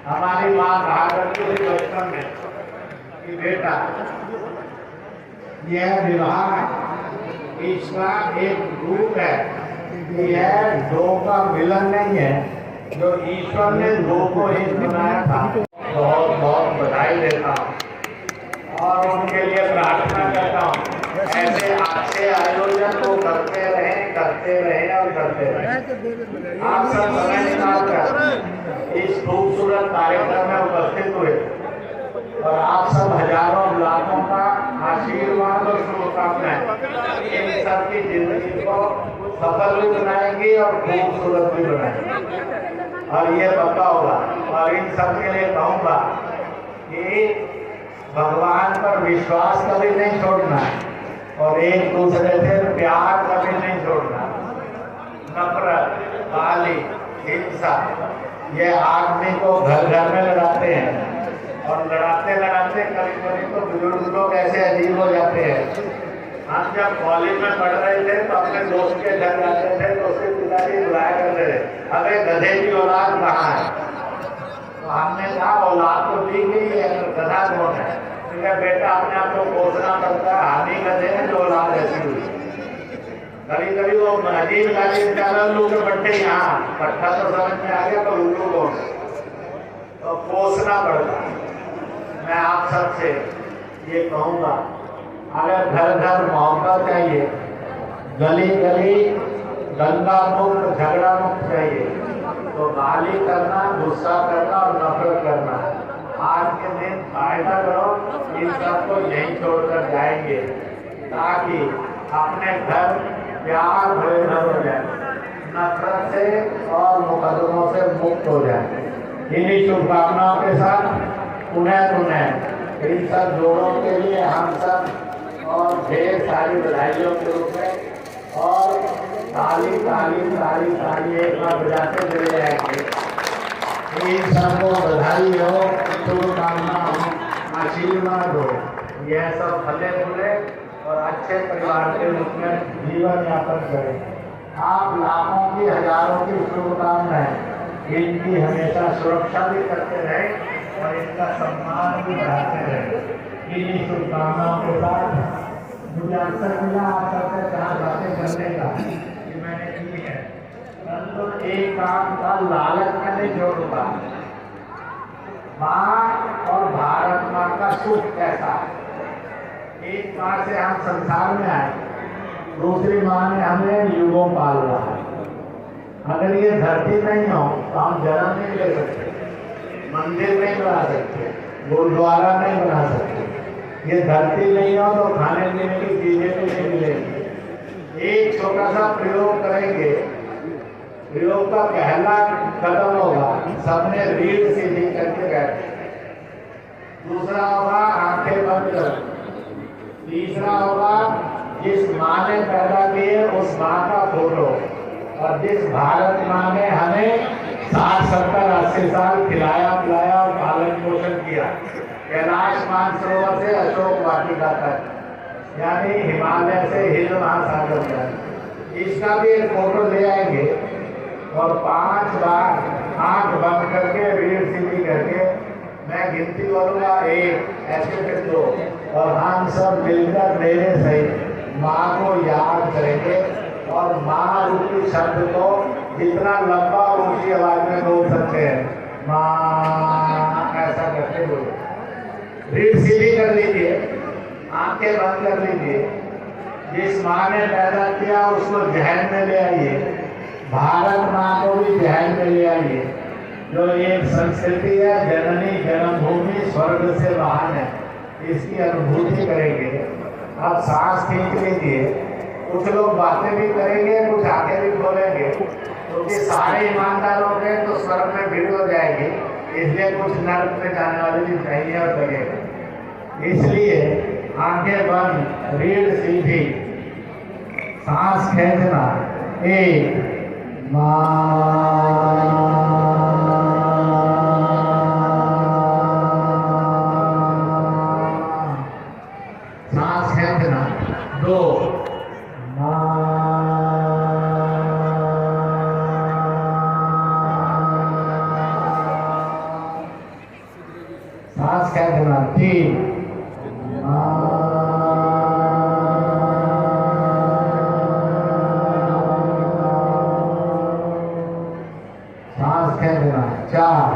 हमारी माँ कहा करती थी बचपन में कि बेटा यह विवाह इसका एक रूप है, यह दो का मिलन नहीं है। जो ईश्वर ने दो को एक बनाया था, बहुत बहुत बधाई देता हूँ और उनके लिए प्रार्थना करता हूँ ऐसे अच्छे आयोजन को करते रहे और करते रहे। आप सब समय निकालकर इस खूबसूरत कार्यक्रम में उपस्थित हुए और आप सब हजारों लाखों का आशीर्वाद और शुभकामनाएं इन सबकी जिंदगी को सफल भी बनाएंगी और खूबसूरत भी बनाएंगी। और ये पता होगा और इन सब के लिए कहूँगा कि भगवान पर विश्वास कभी नहीं छोड़ना है और एक दूसरे से प्यार कभी नहीं छोड़ना। नफरत, गाली, हिंसा ये आदमी को घर घर में लड़ाते हैं और लड़ाते लड़ाते कभी कभी तो बुजुर्ग लोग ऐसे अजीब हो जाते हैं। हम जब कॉलेज में पढ़ रहे थे तो अपने दोस्त के घर जाते थे तो उसके पिताजी बुलाया करते थे, अरे गधे की औलाद कहाँ है? तो हमने कहा औलाद तो दी गई है, गधा कौन है? तो बेटा अपने आप को कोसना पड़ता है, हानि गधे हैं जो औलाद ऐसी हुई। कभी कभी वो अजीब गाली निकाला उल्लू के पट्टे, यहाँ पट्टा तो समझ में आ गया पर उल्लू कौन है तो कोसना पड़ता। मैं आप सबसे ये कहूँगा, अगर घर घर मोहब्बत चाहिए, गली गली दंगा मुक्त झगड़ा मुक्त चाहिए, तो गाली करना, गुस्सा करना और नफरत करना आज के दिन फायदा करो। इन सबको यहीं छोड़कर जाएंगे ताकि अपने घर प्यार भरे घर हो जाए, नफरत से और मुकदमों से मुक्त हो जाए। इन्हीं शुभकामनाओं के साथ पुनः इन सब जोड़ों के लिए हम सब और ढेर सारी बधाइयों के रूप में और ताली ताली ताली ताली एक बार बजाते चले जाएंगे। इन सबको बधाई हो, शुभकामना हो, आशीर्वाद हो, यह सब फले फूले और अच्छे परिवार के रूप में जीवन यापन करें। आप लाखों की हजारों की शुभकामनाएं इनकी हमेशा सुरक्षा भी करते रहे और इनका सम्मान भी बढ़ाते रहे। इन्हीं शुभकामनाओं के साथ मुझे अवसर मिला आप सबसे चार बातें करने का कि मैंने की है, परंतु एक काम का लालच में नहीं छोड़ूंगा। माँ और भारत माँ का सुख कैसा है? एक माँ से हम संसार में आए, दूसरी माँ ने हमें युगों पाल रहा है। अगर ये धरती नहीं हो तो हम जन्म नहीं ले सकते, मंदिर नहीं बना सकते, गुरुद्वारा नहीं बना सकते। ये धरती नहीं हो तो खाने पीने की चीजें भी नहीं मिलेंगी। एक छोटा सा प्रयोग करेंगे, प्रयोग का पहला कदम होगा सबने रीढ़ सीधी करके बैठे, दूसरा होगा आंखें बंद कर, तीसरा होगा जिस माँ ने पैदा किए उस माँ का फोटो, और जिस भारत माँ ने हमें 60, 70, 80 साल खिलाया पिलाया और पालन पोषण किया, कैलाश मानसरोवर से अशोक वाटिका तक, यानी हिमालय से हिंद महासागर तक, इसका भी एक फोटो ले आएंगे और 5 बार आंख बंद करके रीढ़ सीधी करके मैं गिनती करूँगा 1, ऐसे फिर 2, और हम सब मिलकर मेरे सहित माँ को याद करेंगे और माँ रूपी शब्द को जितना लंबा और ऊंची आवाज में बोल सकते हैं, माँ ऐसा करके बोलो। रीढ़ सीधी कर लीजिए, आंखें बंद कर लीजिए। जिस माँ ने पैदा किया उसको जहन में ले आइए, भारत माँ को भी जहन में ले आइए, जो एक संस्कृति है, जननी जन्मभूमि स्वर्ग से महान है, इसकी अनुभूति करेंगे। अब सांस खींच लीजिए, कुछ लोग बातें भी करेंगे, कुछ आगे भी बोलेंगे, क्योंकि सारे ईमानदार हो गए तो स्वर्ग में भीड़ हो जाएगी, इसलिए कुछ नर्क में जाने वाले भी चाहिए और लगेगा। इसलिए आंखें बंद, रीढ़ सीधी, सांस खींचना, 1 सांस खींचना, 2 3 सांस खेचना 3 सांस खेचना 4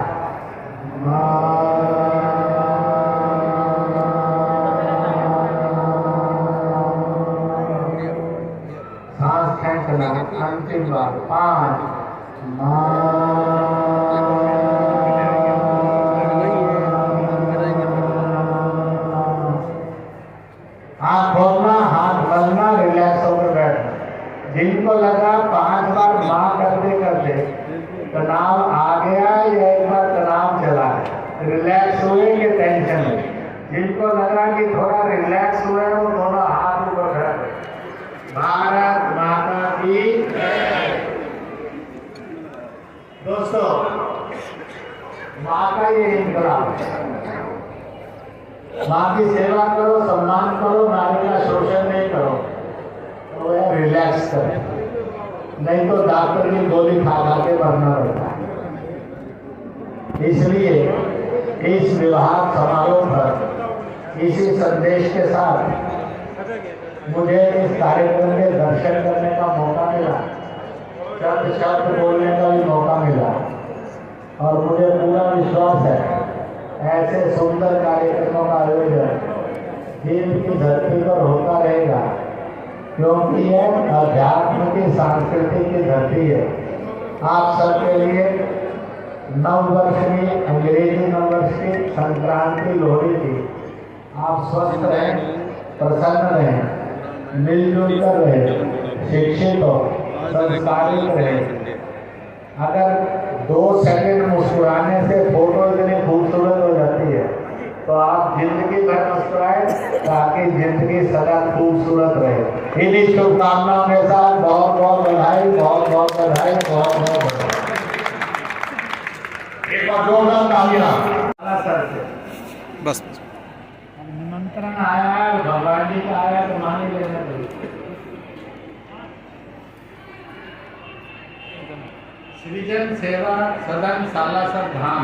सांस खेचना अंतिम बार 5 आँख खोलना, हाथ बंदना, रिलैक्स होकर बैठना। जिनको लगा 5 बार माँ करते करते तनाव आ गया या एक बार तनाव चला गया, रिलैक्स हुए कि टेंशन हुई, जिनको लगा कि थोड़ा रिलैक्स हुए वो दोनों हाथ ऊपर खड़े करें। भारत माता की जय। दोस्तों, माँ का ये इनकलाब है। माँ की सेवा करो, सम्मान करो, नारी का शोषण नहीं करो, तो वह रिलैक्स करे, नहीं तो डॉक्टर की गोली खा खा के मरना पड़ता है। इसलिए इस विवाह समारोह पर इसी संदेश के साथ मुझे इस कार्यक्रम के दर्शन करने का मौका मिला, चंद शब्द बोलने का भी मौका मिला, और मुझे पूरा विश्वास है ऐसे सुंदर कार्यक्रमों का आयोजन हिंद की धरती पर होता रहेगा, क्योंकि यह अध्यात्म की सांस्कृतिक की धरती है। आप सबके लिए नववर्ष की, अंग्रेजी नववर्ष की संक्रांति लोहड़ी की, आप स्वस्थ रहें, प्रसन्न रहें, मिलजुल कर रहें, शिक्षित हो, संस्कारित रहें। अगर 2 सेकंड मुस्कुराने से फोटो इतनी खूबसूरत हो जाती है, तो आप जिंदगी भर मुस्कुराए ताकि जिंदगी सदा खूबसूरत रहे। इन्हीं शुभकामनाओं के साथ बहुत बहुत बधाई, बहुत बहुत बधाई, बहुत बहुत बधाई। एक बार जोरदार तालियां सर से। बस निमंत्रण आया है, भगवान जी का आया तो मान ही लेना चाहिए। सृजन सेवा सदन सालासर धाम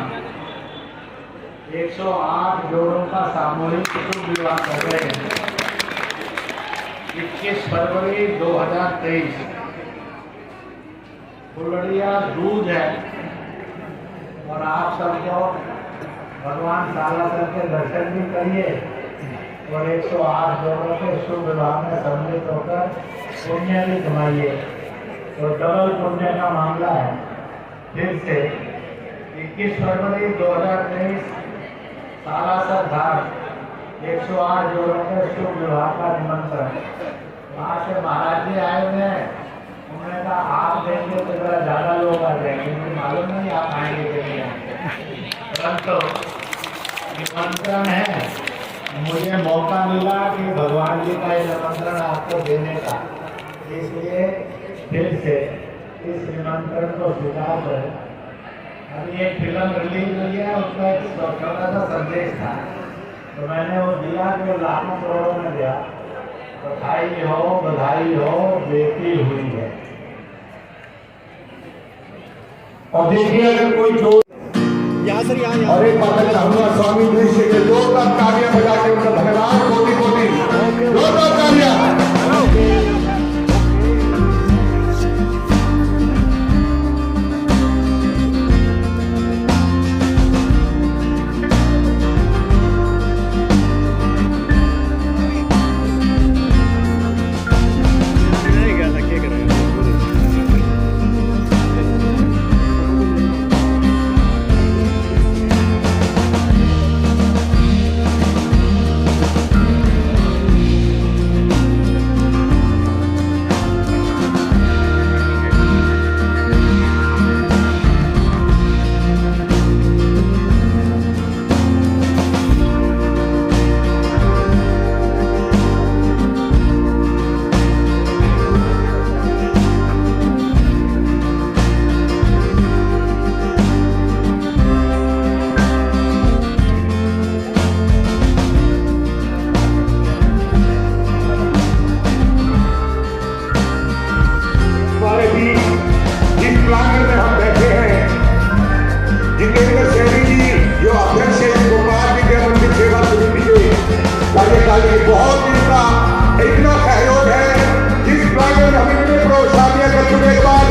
108 जोड़ों का सामूहिक शुभ विवाह कर रहे हैं। 21 फरवरी 2023 फुलड़िया दूध है, और आप सबको भगवान सालासर के दर्शन भी करिए और 108 जोड़ों के शुभ विवाह में सम्मिलित होकर पुण्य भी कमाइए। तो डबल पुण्य का मामला है। फिर से 21 फरवरी 2023 सालासर धाम 108 जोड़ों के शुभ विवाह का निमंत्रण। वहाँ से महाराज जी आए हुए हैं, उन्होंने कहा आप देंगे तो जरा ज़्यादा लोग आ जाएंगे, मुझे मालूम नहीं आप आएंगे कि नहीं आएंगे, परंतु निमंत्रण है। मुझे मौका मिला कि भगवान जी का ये निमंत्रण आपको देने का, इसलिए फिर से इस निमंत्रण को स्वीकार करें। अभी एक फिल्म रिलीज हुई है, उसका एक छोटा सा संदेश था, तो मैंने वो दिया जो लाखों करोड़ों में दिया। बधाई हो बेटी हुई है। और देखिए अगर कोई जो यहाँ सर यहाँ और एक बात चाहूंगा, स्वामी दृश्य के 2 तालियां बजा के उनका धन्यवाद, कोटि कोटि 2 तालियां। ये बहुत इनका सहयोग है। जिस प्राइवेट हमें प्रोत्साहन दिया कर चुके एक बार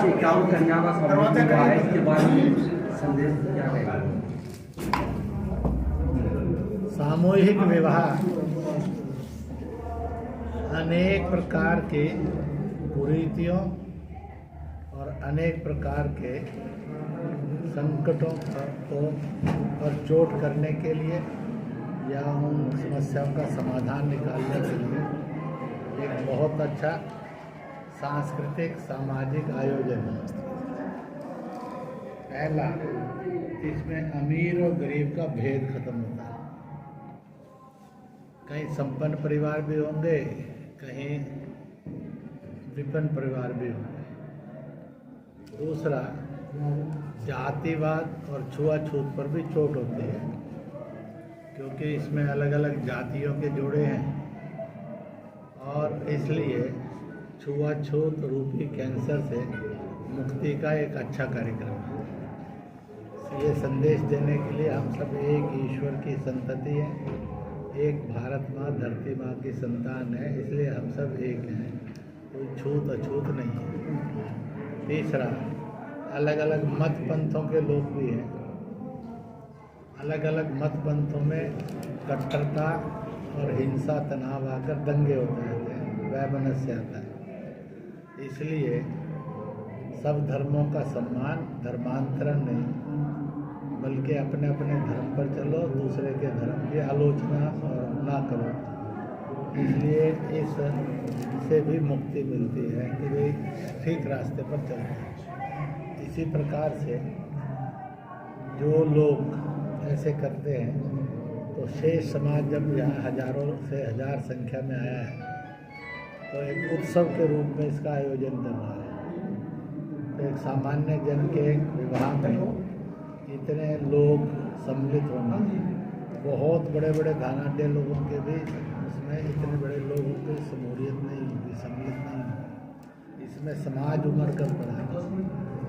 इक्यावन कन्या का सम्मान हुआ है, इसके बारे में संदेश क्या रहेगा? सामूहिक विवाह अनेक प्रकार के कुरीतियों और अनेक प्रकार के संकटों पर चोट करने के लिए या उन समस्याओं का समाधान निकालने के लिए एक बहुत अच्छा सांस्कृतिक सामाजिक आयोजन है। पहला, इसमें अमीर और गरीब का भेद खत्म होता है। कहीं संपन्न परिवार भी होंगे, कहीं विपन्न परिवार भी होंगे। दूसरा, जातिवाद और छुआछूत पर भी चोट होती है, क्योंकि इसमें अलग अलग जातियों के जोड़े हैं और इसलिए छुआछूत रूपी कैंसर से मुक्ति का एक अच्छा कार्यक्रम है। ये संदेश देने के लिए हम सब एक ईश्वर की संतति हैं, एक भारत माँ धरती माँ की संतान है, इसलिए हम सब एक हैं, कोई छूत अछूत नहीं है। तीसरा, अलग अलग मत पंथों के लोग भी हैं। अलग अलग मत पंथों में कट्टरता और हिंसा तनाव आकर दंगे होते रहते हैं, वैमनस्य आता है। इसलिए सब धर्मों का सम्मान, धर्मांतरण नहीं, बल्कि अपने अपने धर्म पर चलो, दूसरे के धर्म की आलोचना ना करो। इसलिए इससे भी मुक्ति मिलती है कि भाई ठीक रास्ते पर चल रहे हैं। इसी प्रकार से जो लोग ऐसे करते हैं, तो शेष समाज जब यहाँ हजारों से हजार संख्या में आया है, तो एक उत्सव के रूप में इसका आयोजन कर रहा है। तो एक सामान्य जन के विवाह में इतने लोग सम्मिलित होना, बहुत बड़े बड़े धनाढ्य लोगों के भी उसमें इतने बड़े लोगों की शमूलियत नहीं होगी, सम्मिलित नहीं होगी। इसमें समाज उमड़ कर पड़ा है।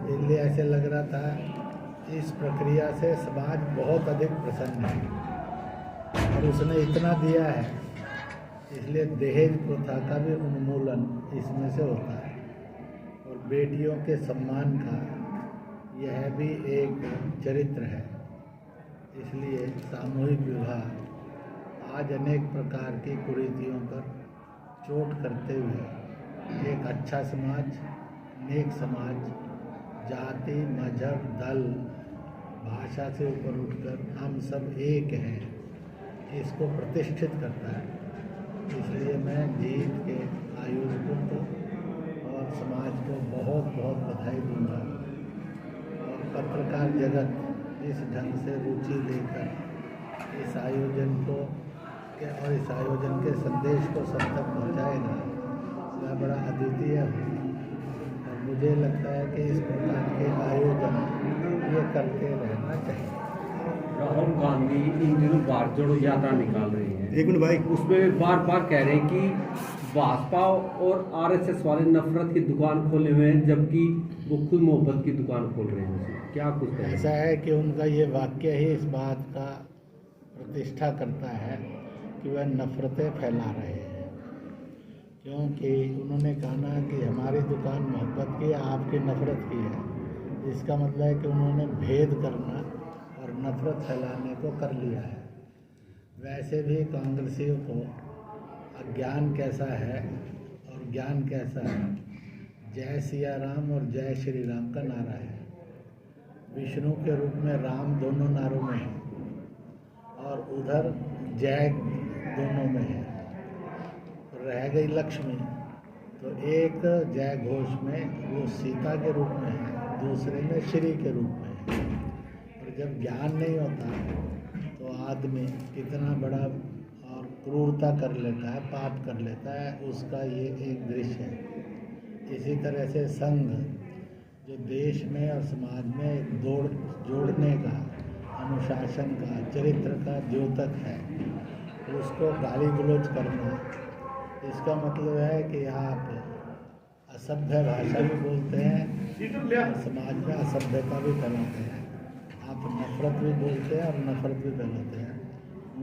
इसलिए ऐसे लग रहा था इस प्रक्रिया से समाज बहुत अधिक प्रसन्न है और उसने इतना दिया है, इसलिए दहेज प्रथा का भी उन्मूलन इसमें से होता है। और बेटियों के सम्मान का यह भी एक चरित्र है। इसलिए सामूहिक विवाह आज अनेक प्रकार की कुरीतियों पर चोट करते हुए एक अच्छा समाज, नेक समाज, जाति, मजहब, दल, भाषा से ऊपर उठकर हम सब एक हैं, इसको प्रतिष्ठित करता है। इसलिए मैं जीत के आयोजकों को और समाज को बहुत बहुत बधाई दूंगा। और पत्रकार जगत इस ढंग से रुचि लेकर इस आयोजन को और इस आयोजन के संदेश को सब तक पहुँचाएगा, वह बड़ा अद्वितीय है। और मुझे लगता है कि इस प्रकार के आयोजन ये करते रहना चाहिए। राहुल गांधी इन दिनों भारत जोड़ो यात्रा निकाल रहे हैं, एक मिनट भाई, उसमें बार बार कह रहे हैं कि भाजपा और आरएसएस वाले नफरत की दुकान खोले हुए हैं, जबकि वो खुद मोहब्बत की दुकान खोल रहे हैं। क्या कुछ कहें? ऐसा है कि उनका ये वाक्य ही इस बात का प्रतिष्ठा करता है कि वह नफरतें फैला रहे हैं, क्योंकि उन्होंने कहा ना कि हमारी दुकान मोहब्बत की है, आपकी नफरत की है। इसका मतलब है कि उन्होंने भेद करना और नफरत फैलाने को कर लिया है। वैसे भी कांग्रेसियों को अज्ञान कैसा है और ज्ञान कैसा है, जय सिया राम और जय श्री राम का नारा है। विष्णु के रूप में राम दोनों नारों में है और उधर जय दोनों में है। रह गई लक्ष्मी, तो एक जय घोष में वो सीता के रूप में है, दूसरे में श्री के रूप में है। और जब ज्ञान नहीं होता तो आदमी कितना बड़ा और क्रूरता कर लेता है, पाप कर लेता है, उसका ये एक दृश्य है। इसी तरह से संघ जो देश में और समाज में एक जोड़ने का, अनुशासन का, चरित्र का द्योतक है, उसको गाली गलौज करना, इसका मतलब है कि आप असभ्य भाषा भी बोलते हैं और समाज में असभ्यता भी फैलाते हैं। आप नफरत भी बोलते हैं और नफरत भी फैलाते हैं।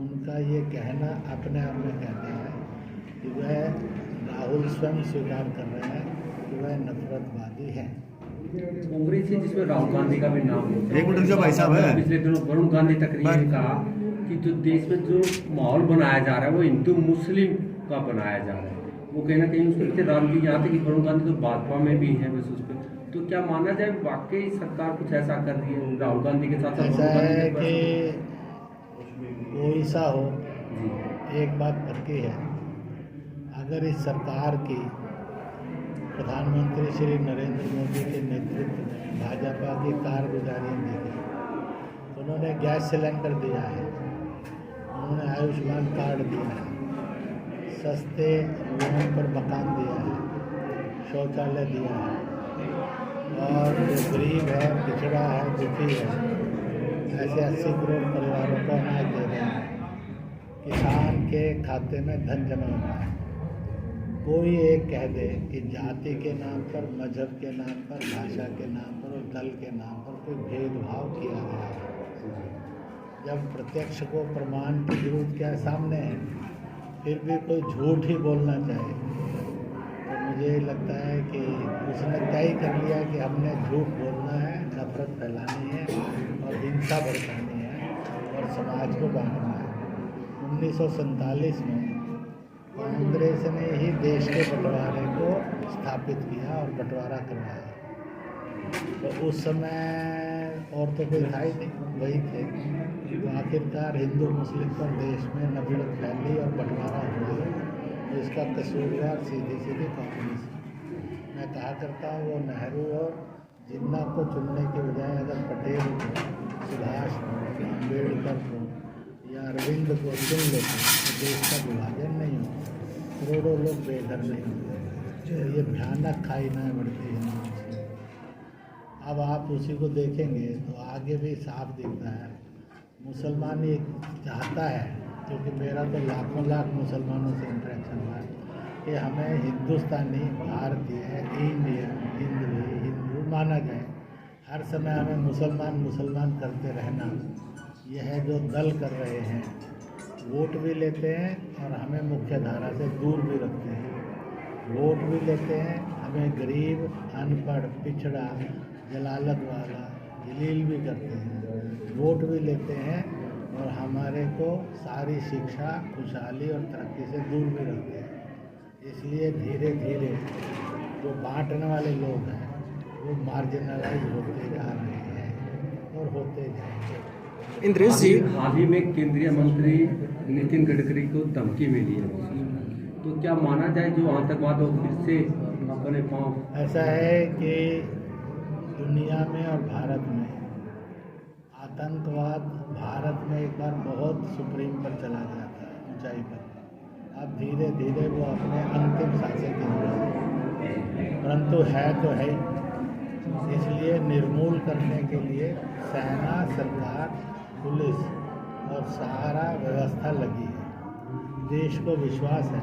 उनका ये कहना अपने आप में कहना है कि वह राहुल स्वयं स्वीकार कर रहे हैं कि वह नफरतवादी हैं। कांग्रेस है जिसमें राहुल गांधी का भी नाम है। एक मिनट भाई साहब है। पिछले दिनों वरुण गांधी तकरीर ने कहा कि जो देश में जो माहौल बनाया जा रहा है वो हिंदू मुस्लिम का बनाया जा रहा है। वो कहीं ना कहीं उसके पीछे राजनीति, यहाँ तक कि वरुण गांधी तो भाजपा में भी है बस उस पर। तो क्या माना जाए वाकई सरकार कुछ ऐसा कर रही है राहुल गांधी के साथ? ऐसा है कि कोई सा हो, एक बात पक्की है, अगर इस सरकार की प्रधानमंत्री श्री नरेंद्र मोदी के नेतृत्व में भाजपा की कारगुजारी देखी, उन्होंने गैस सिलेंडर दिया है, उन्होंने आयुष्मान कार्ड दिया है, सस्ते लोगों पर मकान दिया है, शौचालय दिया है, और जो गरीब है, पिछड़ा है, दुखी है, ऐसे 80 करोड़ परिवारों को अनाज दे रहे हैं। किसान के खाते में धन जमा हुआ है। कोई एक कह दे कि जाति के नाम पर, मजहब के नाम पर, भाषा के नाम पर और दल के नाम पर कोई भेदभाव किया गया है। जब प्रत्यक्ष को प्रमाण की जरूरत क्या सामने है, फिर भी कोई झूठ ही बोलना चाहे, तो मुझे लगता है कि उसने तय कर लिया कि हमने झूठ बोलना है, नफरत फैलानी है और हिंसा भड़कानी है और समाज को बांटना है। 1947 में कांग्रेस ने ही देश के बंटवारे को स्थापित किया और बंटवारा करवाया। तो उस समय और तो कोई था ही नहीं, वही थे। तो आखिरकार हिंदू मुस्लिम पर देश में नफरत फैली और बंटवारा हुआ। तो इसका कसूरवार सीधी सीधी कांग्रेस। मैं कहा करता हूँ वो नेहरू और जिन्ना को चुनने के बजाय अगर पटेल को, सुभाष को, अम्बेडकर को या अरविंद को चुन लेते तो देश का विभाजन नहीं होता, करोड़ों लोग बेघर नहीं होते। ये भयानक खाईनाएँ बढ़ती हैं। अब आप उसी को देखेंगे तो आगे भी साफ दिखता है। मुसलमान ये चाहता है, क्योंकि मेरा तो लाखों लाख मुसलमानों से इंटरेक्शन हुआ है, कि हमें हिंदुस्तानी, भारतीय, इंडियन, हिंदू माना जाए। हर समय हमें मुसलमान मुसलमान करते रहना, यह जो दल कर रहे हैं, वोट भी लेते हैं और हमें मुख्य धारा से दूर भी रखते हैं। वोट भी लेते हैं, हमें गरीब, अनपढ़, पिछड़ा, जलालत वाला जलील भी करते हैं। वोट भी लेते हैं और हमारे को सारी शिक्षा, खुशहाली और तरक्की से दूर भी रखते हैं। इसलिए धीरे धीरे जो बांटने वाले लोग हैं वो मार्जिनलाइज होते जा रहे हैं और होते जाएंगे। इंद्रेश जी, हाल ही में केंद्रीय मंत्री नितिन गडकरी को धमकी मिली है, तो क्या माना जाए जो आतंकवाद और फिर से अपने पाँव? ऐसा है कि दुनिया में और भारत में आतंकवाद भारत में एक बार बहुत सुप्रीम पर चला गया था, ऊंचाई पर। अब धीरे धीरे वो अपने अंतिम सांसें गिन रहा है, परंतु है तो है ही। इसलिए निर्मूल करने के लिए सेना, सरकार, पुलिस और सारा व्यवस्था लगी है। देश को विश्वास है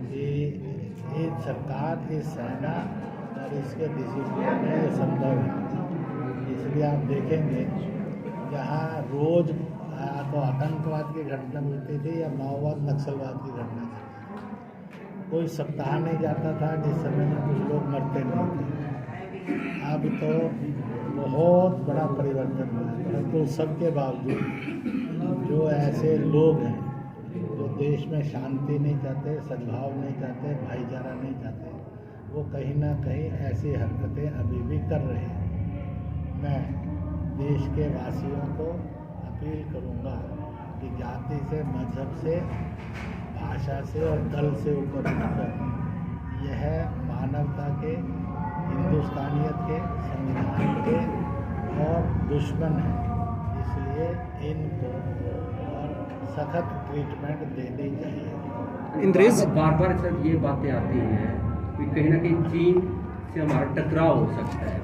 कि ये सरकार, इस सेना और इसके डिसिप्लिन में ये संभव है। इसलिए आप देखेंगे जहाँ रोज़ तो आतंकवाद की घटना मिलती थी या माओवाद नक्सलवाद की घटना थी, कोई सप्ताह नहीं जाता था जिस समय में कुछ लोग मरते नहीं थे। अब तो बहुत बड़ा परिवर्तन हुआ है, परंतु सबके बावजूद जो ऐसे लोग हैं जो देश में शांति नहीं चाहते, सद्भाव नहीं चाहते, भाईचारा नहीं चाहते, वो कहीं ना कहीं ऐसी हरकतें अभी भी कर रहे हैं। मैं देश के वासियों को अपील करूंगा कि जाति से, मजहब से, भाषा से और दल से ऊपर उठकर यह मानवता के, हिंदुस्तानियत के, संविधान के और दुश्मन है, इसलिए इनको और सख्त ट्रीटमेंट देनी चाहिए। इंद्रेश बार बार सर ये बातें आती हैं कि कहीं ना कहीं चीन से हमारा टकराव हो सकता है।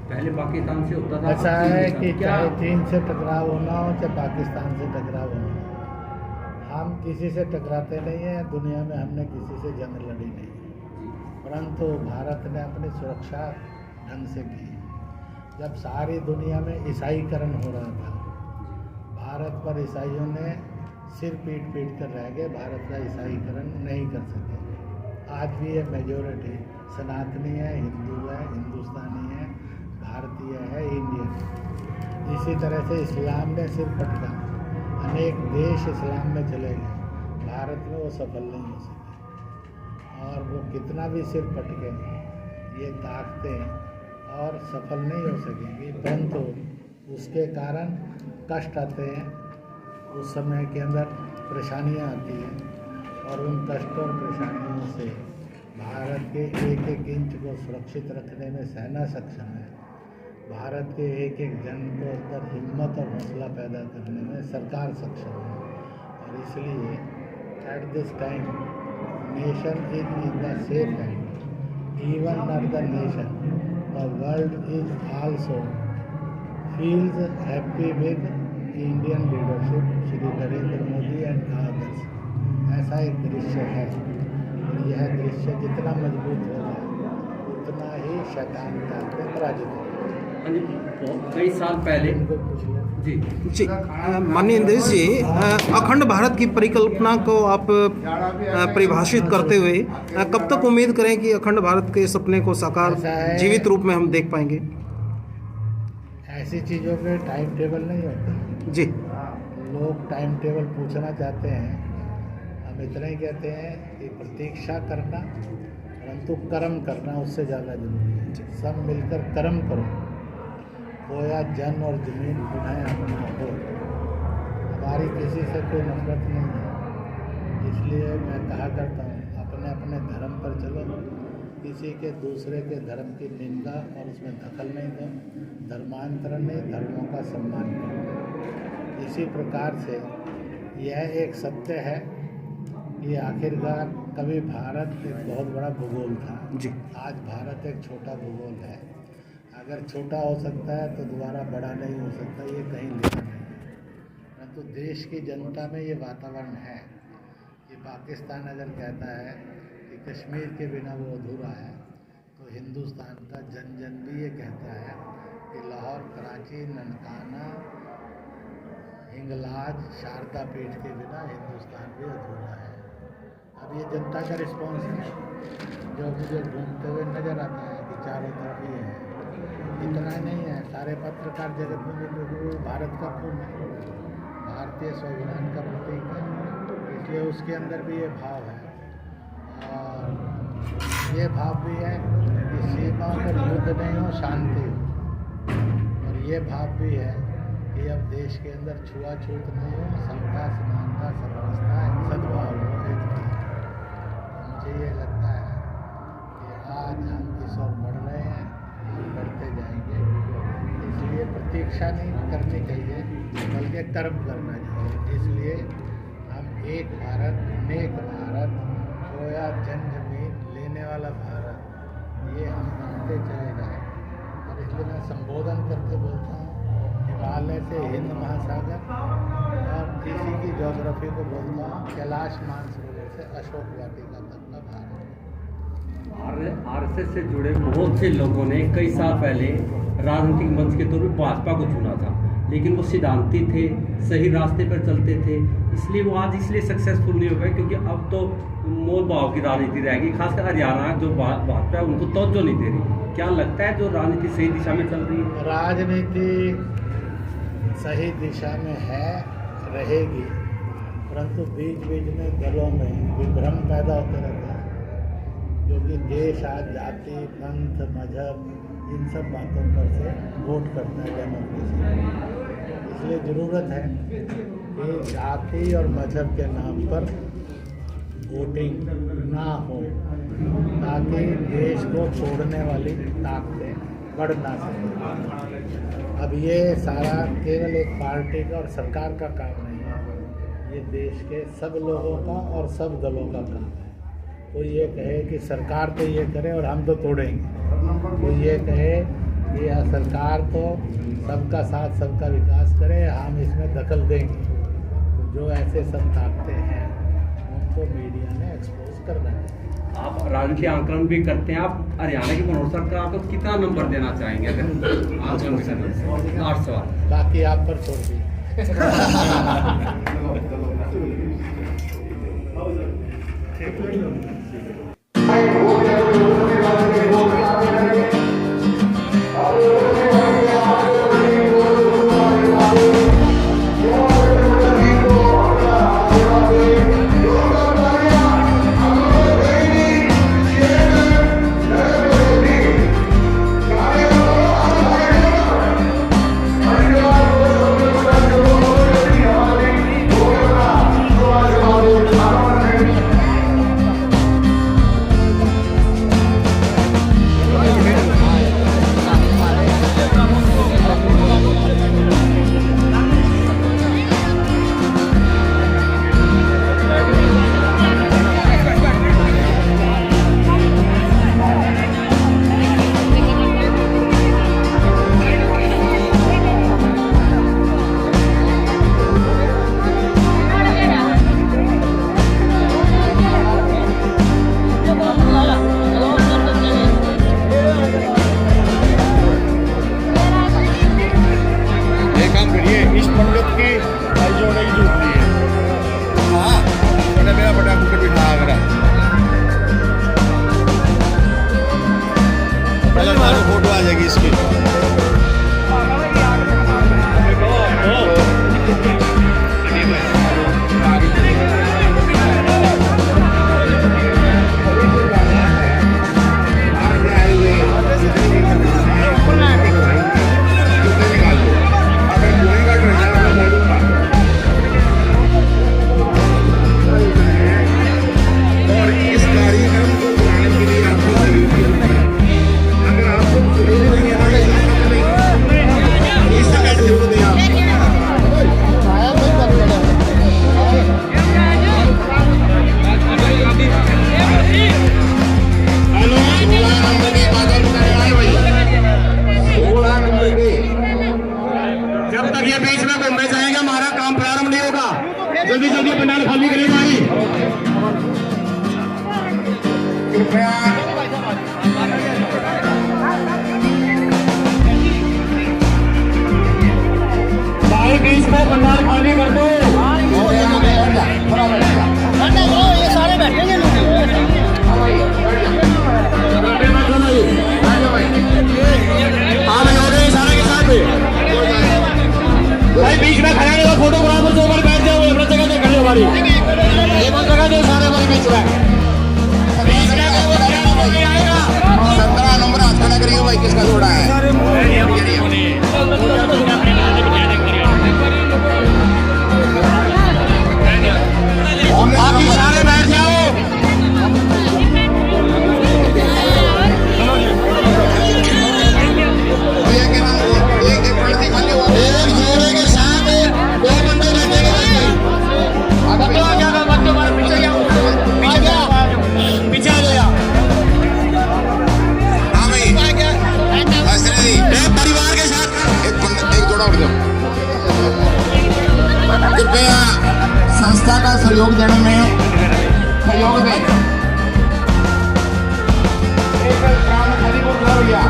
पहले पाकिस्तान से होता था, ऐसा है कि क्या चाहे चीन से टकराव होना हो चाहे पाकिस्तान से टकराव होना हो, हम किसी से टकराते नहीं हैं। दुनिया में हमने किसी से जंग लड़ी नहीं, परंतु भारत ने अपनी सुरक्षा ढंग से की। जब सारी दुनिया में ईसाईकरण हो रहा था, भारत पर ईसाइयों ने सिर पीट पीट कर रह गए, भारत का ईसाईकरण नहीं कर सके। आज भी ये मेजोरिटी सनातनी है, हिंदू है, हिंदुस्तानी है, भारतीय है, इंडियन। इसी तरह से इस्लाम ने सिर पटका, अनेक देश इस्लाम में चले गए, भारत में वो सफल नहीं हो सके। और वो कितना भी सिर पटके, ये ताकतें और सफल नहीं हो सकेंगी, परंतु उसके कारण कष्ट आते हैं, उस समय के अंदर परेशानियां आती हैं, और उन कष्टों और परेशानियों से भारत के एक एक इंच को सुरक्षित रखने में सेना सक्षम है। भारत के एक एक जन को अंदर हिम्मत और हौसला पैदा करने में सरकार सक्षम है। और इसलिए at this time nation is in the safe hand. Even not the nation, the world is also feels happy with Indian leadership, Shri Narendra Modi and others. ऐसा एक दृश्य है, और यह दृश्य जितना मजबूत होगा उतना ही शैतान का पराजित होगा। हाँ जी, कई साल पहले इनको पूछ लो। जी जी माननीय इंद्रेश जी, अखंड भारत की परिकल्पना को आप परिभाषित करते हुए कब तक उम्मीद करें कि अखंड भारत के सपने को साकार जीवित रूप में हम देख पाएंगे? ऐसी चीज़ों पे टाइम टेबल नहीं होता जी, लोग टाइम टेबल पूछना चाहते हैं, हम इतना ही कहते हैं कि प्रतीक्षा करना, परंतु कर्म करना उससे ज़्यादा जरूरी है। सब मिलकर कर्म करो, खोया जन और जमीन पुनः अपना हो। हमारी किसी से कोई नफरत नहीं है, इसलिए मैं कहा करता हूँ अपने अपने धर्म पर चलो, किसी के दूसरे के धर्म की निंदा और उसमें दखल नहीं दो, धर्मांतरण नहीं, धर्मों का सम्मान करो। इसी प्रकार से यह एक सत्य है कि आखिरकार कभी भारत एक बहुत बड़ा भूगोल था जी। आज भारत एक छोटा भूगोल है। अगर छोटा हो सकता है तो दोबारा बड़ा नहीं हो सकता, ये कहीं लिखा नहीं है। परंतु देश की जनता में ये वातावरण है कि पाकिस्तान अगर कहता है कि कश्मीर के बिना वो अधूरा है, तो हिंदुस्तान का जन जन भी ये कहता है कि लाहौर, कराची, ननकाना, हिंगलाज, शारदा पीठ के बिना हिंदुस्तान भी अधूरा है। अब ये जनता का रिस्पॉन्स है जो मुझे घूमते हुए नज़र आता है कि चारों तरफ ये है। इतना ही नहीं है, सारे पत्रकार जगत में भी भारत का खून है, भारतीय स्वाभिमान का प्रतीक है, इसलिए उसके अंदर भी ये भाव है। और ये भाव भी है कि सीमाओं पर युद्ध नहीं हो, शांति हो। और ये भाव भी है कि अब देश के अंदर छुआछूत नहीं हो, समता, समानता, समरसता, सद्भाव हो, एकता। मुझे ये लगता है कि आज हम इस ओर बढ़ रहे हैं, बढ़ते जाएंगे। इसलिए प्रतीक्षा नहीं करनी चाहिए, बल्कि कर्म करना चाहिए। इसलिए हम एक भारत, नेक भारत, खोया जन जमीन लेने वाला भारत, ये हम मानते चले जाएं। और इसलिए मैं संबोधन करके बोलता हूँ, हिमालय से हिंद महासागर और किसी की ज्योग्राफी को बोलता हूँ, कैलाश मानसरोवर से अशोक वाटिका तक का भारत। आरएसएस से जुड़े बहुत से लोगों ने कई साल पहले राजनीतिक मंच के तौर पर भाजपा को चुना था, लेकिन वो सिद्धांती थे, सही रास्ते पर चलते थे, इसलिए वो आज इसलिए सक्सेसफुल नहीं हो गए क्योंकि अब तो मोल भाव की राजनीति रहेगी। खासकर हरियाणा जो भाजपा है उनको तवज्जो नहीं दे रही। क्या लगता है जो राजनीति सही दिशा में चल रही है? राजनीति सही दिशा में है, रहेगी, परंतु बीच बीच में दलों में विभ्रम पैदा होते रहता है, क्योंकि देश आज जाति, पंथ, मजहब इन सब बातों पर से वोट करता है डेमोक्रेसी। इसलिए ज़रूरत है कि जाति और मजहब के नाम पर वोटिंग ना हो, ताकि देश को तोड़ने वाली ताकतें बढ़ ना सकें। अब ये सारा केवल एक पार्टी का और सरकार का काम नहीं है, ये देश के सब लोगों का और सब दलों का काम है। कोई ये कहे कि सरकार तो ये करे और हम तो तोड़ेंगे, कोई ये कहे कि यह सरकार तो सबका साथ सबका विकास करे, हम इसमें दखल देंगे। तो जो ऐसे सब ताकतें हैं उनको मीडिया ने एक्सपोज करना है। आप राजनीति आंकलन भी करते हैं, आप हरियाणा की मनोहर सरकार को कितना नंबर देना चाहेंगे अगर आंकलन करने से? 8 सवाल बाकी आप पर छोड़ दी। फोटो आ जाएगी इसकी। जल्दी जल्दी पंडाल खाली करिए भाई। कृपया भाई बीच में पंडाल खाली कर दो। ये सारे बैठेंगे भाई बीच में खड़ा नहीं, फोटोग्राफर से ऊपर बैठ जाओ, अपनी जगह देख लो हमारी जगह दे सारे भाई बीच में 17 नंबर हाथ खड़ा करिए भाई, किसका जोड़ा है? आप सारे बैठ जाओ। कृपया संस्था का सहयोग देने में सहयोग दें। भैया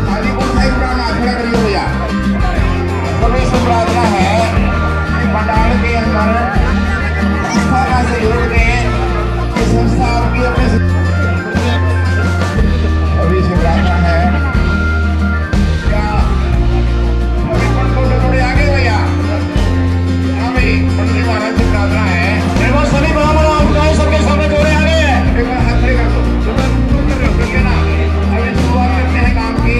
खालीपुर साहिब का नाम खड़ा करिए भैया। से प्रार्थना है कि पंडाल के अंदर संस्था का सहयोग दें कि संस्था आपकी अपने अभी से प्रार्थना है क्या थोड़े आगे भैया हाँ भाई पंडित महाराज से प्रार्थना है देखो सभी ब्राह्मणों आपका सबके सामने जोड़े आगे एक बार हाथ खड़े कर दो ठीक है ना अभी शुरुआत करते हैं काम की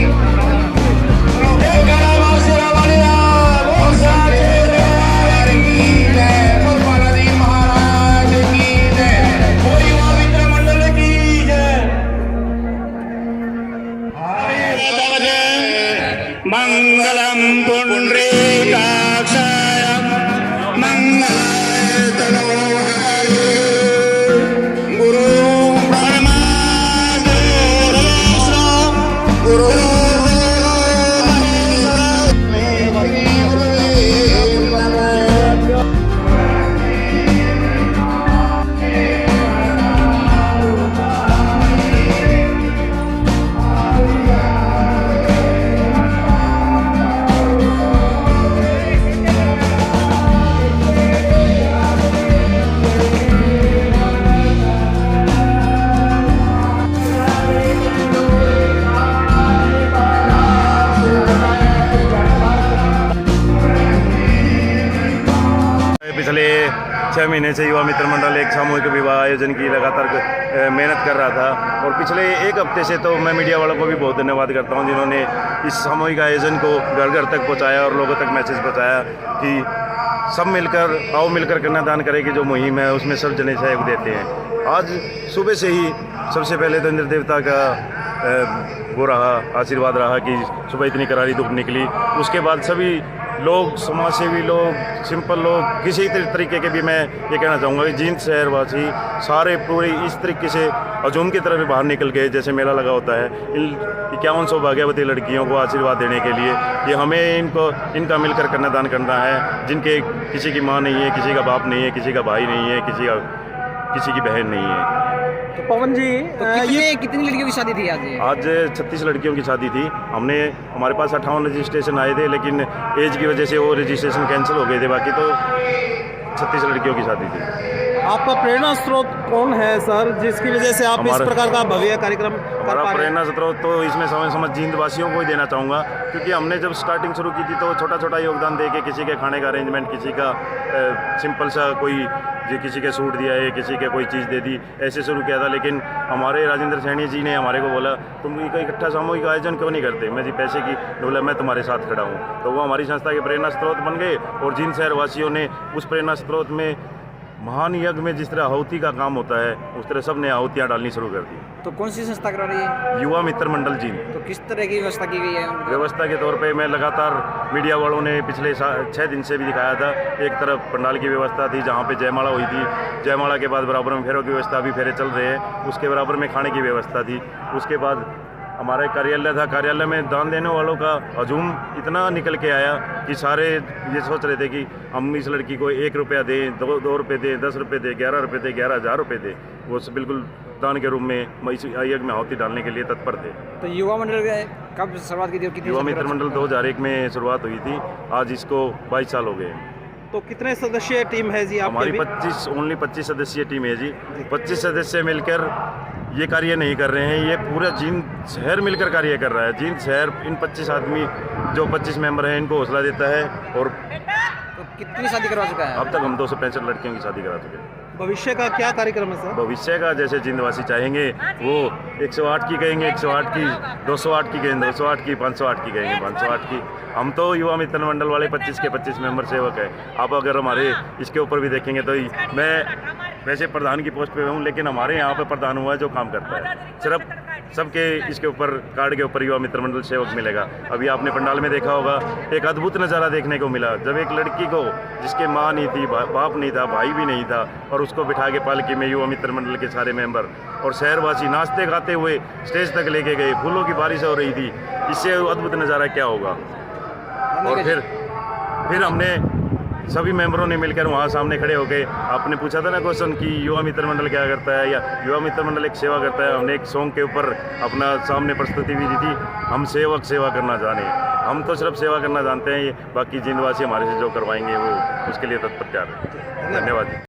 मंगलम पुंडरीकाक्षाय मंगलाय तनोहरे गुरु ब्रह्मा गुरु पिछले 6 महीने से युवा मित्र मंडल एक सामूहिक विवाह आयोजन की लगातार मेहनत कर रहा था और पिछले एक हफ्ते से तो मैं मीडिया वालों को भी बहुत धन्यवाद करता हूं जिन्होंने इस सामूहिक आयोजन को घर घर तक पहुंचाया और लोगों तक मैसेज पहुंचाया कि सब मिलकर आओ मिलकर कन्यादान करें की जो मुहिम है उसमें सब जने सहयोग देते हैं। आज सुबह से ही सबसे पहले तो इंद्र देवता का वो रहा आशीर्वाद रहा कि सुबह इतनी करारी धूप निकली। उसके बाद सभी लोग समाज सेवी लोग सिंपल लोग किसी तरीके के भी मैं ये कहना चाहूँगा कि जींद शहरवासी सारे पूरे इस तरीके से हजूम की तरह भी बाहर निकल गए जैसे मेला लगा होता है इन 51 सौभाग्यवती लड़कियों को आशीर्वाद देने के लिए कि हमें इनका मिलकर कन्यादान करना है जिनके किसी की माँ नहीं है, किसी का बाप नहीं है, किसी का भाई नहीं है, किसी की बहन नहीं है। तो पवन जी ये कितनी लड़कियों की शादी थी आज? 36 लड़कियों की शादी थी। हमारे पास 58 रजिस्ट्रेशन आए थे लेकिन एज की वजह से वो रजिस्ट्रेशन कैंसिल हो गए थे, बाकी तो 36 लड़कियों की शादी थी। आपका प्रेरणा स्रोत कौन है सर जिसकी वजह से आप इस प्रकार का भव्य कार्यक्रम कर पा हमारा रहे हैं? प्रेरणा स्रोत तो इसमें समझ जींद वासियों को ही देना चाहूँगा क्योंकि हमने जब स्टार्टिंग शुरू की थी तो छोटा छोटा योगदान दे के किसी के खाने का अरेंजमेंट, किसी का सिंपल सा कोई किसी के सूट दिया है, किसी के कोई चीज़ दे दी, ऐसे शुरू किया था। लेकिन हमारे राजेंद्र सैनी जी ने हमारे को बोला तुम इकट्ठा सामूहिक आयोजन क्यों नहीं करते, मैं जी पैसे की बोला मैं तुम्हारे साथ खड़ा हूँ। तो वो हमारी संस्था के प्रेरणा स्रोत बन गए और जींद शहर वासियों ने उस प्रेरणा स्रोत में महान यज्ञ में जिस तरह आहुति का काम होता है उस तरह सब ने आहुतियाँ डालनी शुरू कर दी। तो कौन सी संस्था करा रही है? युवा मित्र मंडल जींद। तो किस तरह की व्यवस्था की गई है? व्यवस्था के तौर पे मैं लगातार मीडिया वालों ने पिछले 6 दिन से भी दिखाया था। एक तरफ पंडाल की व्यवस्था थी जहाँ पे जयमाला हुई थी, जयमाला के बाद बराबर में फेरों की व्यवस्था, अभी फेरे चल रहे हैं, उसके बराबर में खाने की व्यवस्था थी। उसके बाद हमारा एक कार्यालय था, कार्यालय में दान देने वालों का हजूम इतना निकल के आया कि सारे ये सोच रहे थे कि हम इस लड़की को 1 रुपया दें, 2 रुपये दें, 10 रुपये दें, 11 रुपये दें, 11,000 रुपये दें। वो बिल्कुल दान के रूप में इस यज्ञ में आहुति डालने के लिए तत्पर थे। तो युवा मंडल कब शुरुआत की थी? युवा मित्र मंडल 2001 में शुरुआत हुई थी, आज इसको 22 साल हो गए। तो कितने सदस्यीय टीम है जी हमारी आपकी? 25 सदस्यीय टीम है जी। 25 सदस्य मिलकर ये कार्य नहीं कर रहे हैं, ये पूरा जींद शहर मिलकर कार्य कर रहा है। जींद शहर इन 25 आदमी जो 25 मेंबर हैं इनको हौसला देता है। और तो कितनी शादी करवा चुका है? अब तक हम 265 लड़कियों की शादी करा चुके हैं। भविष्य का क्या कार्यक्रम है सर? भविष्य का जैसे जींदवासी चाहेंगे वो 108 की कहेंगे 108 की, 208 की कहेंगे 208 की, 508 की कहेंगे 508 की। हम तो युवा मित्र मंडल वाले 25 के 25 मेंबर सेवक हैं। आप अगर हमारे इसके ऊपर भी देखेंगे तो मैं वैसे प्रधान की पोस्ट पे हूँ लेकिन हमारे यहाँ पे प्रधान हुआ है जो काम करता है। सिर्फ सबके इसके ऊपर कार्ड के ऊपर युवा मित्र मंडल सेवक मिलेगा। अभी आपने पंडाल में देखा होगा एक अद्भुत नज़ारा देखने को मिला जब एक लड़की को जिसके माँ नहीं थी, बाप नहीं था, भाई भी नहीं था और उसको बिठा के पालकी में युवा मित्र मंडल के सारे मेंबर और शहरवासी नाचते गाते हुए स्टेज तक लेके गए। फूलों की बारिश हो रही थी, इससे अद्भुत नज़ारा क्या होगा। और फिर हमने सभी मेंबरों ने मिलकर वहाँ सामने खड़े हो गए। आपने पूछा था ना क्वेश्चन कि युवा मित्र मंडल क्या करता है या युवा मित्र मंडल एक सेवा करता है। हमने एक सॉन्ग के ऊपर अपना सामने प्रस्तुति भी दी थी, हम सेवक सेवा करना जाने। हम तो सिर्फ सेवा करना जानते हैं, ये बाकी जिंदवासी हमारे से जो करवाएंगे वो उसके लिए तत्पर हैं। धन्यवाद।